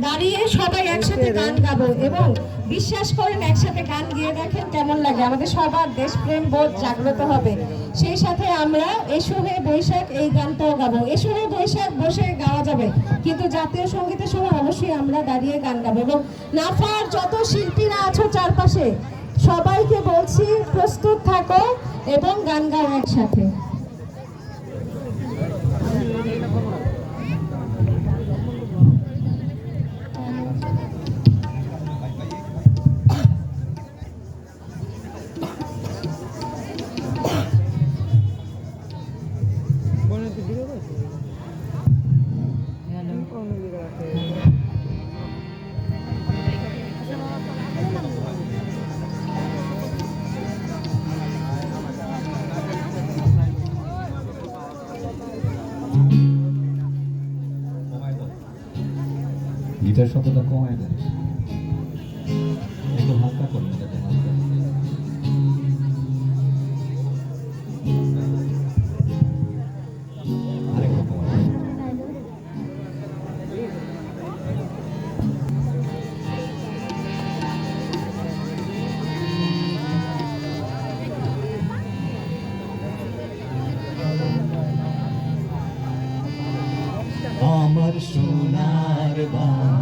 দাঁড়িয়ে সবাই একসাথে গান গাবো এবং বিশ্বাস করেন একসাথে গান গিয়ে দেখেন কেমন লাগে, আমাদের সবার দেশপ্রেম বোধ জাগ্রত হবে। সেই সাথে আমরা এসো হে বৈশাখ এই গানটাও গাবো। এসো হে বৈশাখ বসে গাওয়া যাবে, কিন্তু জাতীয় সঙ্গীতের সময় অবশ্যই আমরা দাঁড়িয়ে গান গাবো। এবং নাফার যত শিল্পীরা আছো চারপাশে সবাইকে বলছি প্রস্তুত থাকো এবং গান গাও একসাথে। গিটার শব্দটা কমায় দেন, একটু হালকা করুন, যাতে হালকা আরেকটু কমায়। আমার সোনার বাংলা